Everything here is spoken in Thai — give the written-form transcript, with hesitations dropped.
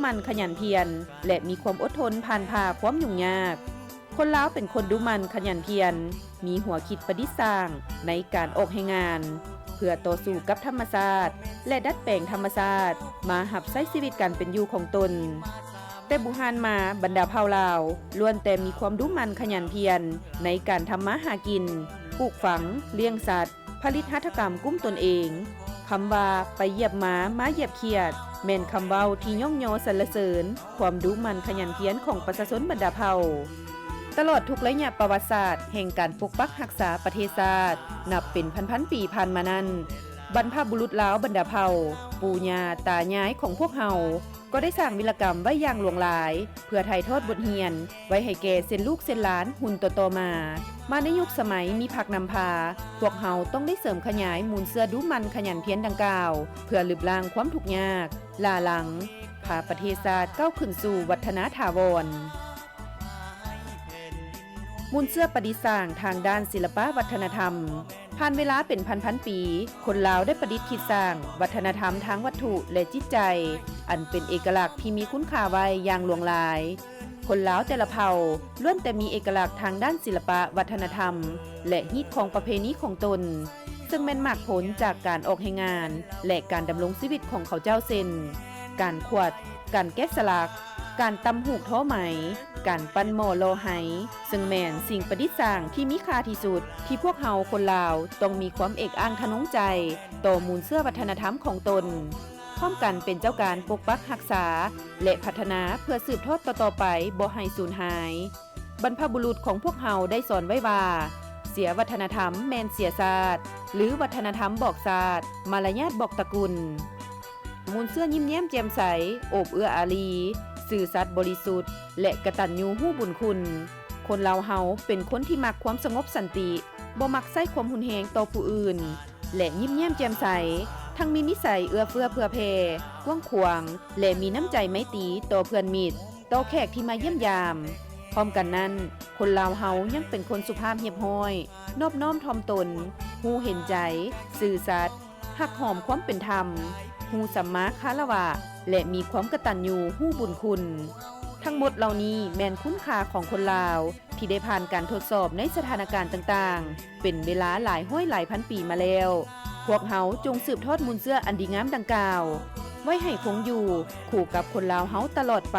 มันขยันเพียรและมีความอดทนผ่านผ่าความยุ่งยากคนลาวเป็นคนดุมันขยันเพียรมีหัวคิดประดิษฐ์สร้างในการออกให้งานเพื่อต่อสู้กับธรรมชาติและดัดแปลงธรรมชาติมาหับใช้ชีวิตกันเป็นอยู่ของตนแต่บุหานมาบรรดาเผ่าลาวล้วนแต่มีความดุมันขยันเพียรในการทำมาหากินปลูกฝังเลี้ยงสัตว์ผลิตหัตถกรรมกุ้มตนเองคำว่าไปเหยียบม้าเหยียบเขียดแม่นคำเว้าที่ย่องยอสรรเสริญความดุมันขยันเพียรของประชาชนบรรดาเผ่าตลอดทุกระยะประวัติศาสตร์แห่งการปกปักรักษาประเทศชาตินับเป็นพันปีผ่านมานั้นบรรพบุรุษลาวบรรดาเผ่าปู่ย่าตายายของพวกเฮาก็ได้สร้างวีรกรรมไว้อย่างหลวงหลายเพื่อถ่ายทอดบทเรียนไว้ให้แก่เส้นลูกเส้นหลานหุ่นต่อมาในยุคสมัยมีผักนำพาพวกเฮาต้องได้เสริมขยายมูลเสื้อดุมันขยันเพียรดังกล่าวเพื่อลืบล้างความทุกข์ยากล่าหลังพาประเทศชาติก้าวขึ้นสู่วัฒนถาวรมูลเสื้อประดิษฐ์สร้างทางด้านศิลปวัฒนธรรมผ่านเวลาเป็นพันปีคนลาวได้ประดิษฐ์คิดสร้างวัฒนธรรมทางวัตถุและจิตใจอันเป็นเอกลักษณ์ที่มีคุณค่าไว้อย่างหลวงหลายคนลาวแต่ละเผ่าล้วนแต่มีเอกลักษณ์ทางด้านศิลปวัฒนธรรมและฮีตของประเพณีของตนซึ่งเป็นมากผลจากการออกให้งานและการดำรงชีวิตของเขาเจ้าเซนการขวดการแกะสลักการตำหูกท้อไหมการปั้นหม้อโลไหซึ่งแม่นสิ่งประดิษฐ์สร้างที่มีค่าที่สุดที่พวกเฮาคนลาวต้องมีความเอกอ้างทะนงใจต่อมูลเสื้อวัฒนธรรมของตนพร้อมกันเป็นเจ้าการปกปักรักษาและพัฒนาเพื่อสืบทอดต่อไปบ่ให้สูญหายบรรพบุรุษของพวกเฮาได้สอนไว้ว่าเสียวัฒนธรรมแมนเสียศาสตร์หรือวัฒนธรรมบอกศาสตร์มารยาทบอกตระกูลมูลเสื้อยิ้มแย้มแจ่มใสโอบเอื้ออารีสื่อสัตย์บริสุทธิ์และกตัญญูฮู้บุญคุณคนลาวเฮาเป็นคนที่มักความสงบสันติบ่มักใส่ความหุนแหงต่อผู้อื่นและยิ้มแย้มแจ่มใสทั้งมีนิสัยเอื้อเฟื้อเผื่อแผ่กว้างขวางและมีน้ำใจไมตรีต่อเพื่อนมิตรต่อแขกที่มาเยี่ยมยามพร้อมกันนั้นคนลาวเฮายังเป็นคนสุภาพเรียบร้อยนอบน้อมถ่อมตนฮู้เห็นใจซื่อสัตย์หักหอมความเป็นธรรมฮู้สัมมาคารวะและมีความกตัญญูฮู้บุญคุณทั้งหมดเหล่านี้แม่นคุณค่าของคนลาวที่ได้ผ่านการทดสอบในสถานการณ์ต่างๆเป็นเวลาหลายห้อยหลายพันปีมาแล้วพวกเฮาจงสืบทอดมูลเสื้ออันดีงามดังกล่าวไว้ให้คงอยู่คู่กับคนลาวเฮาตลอดไป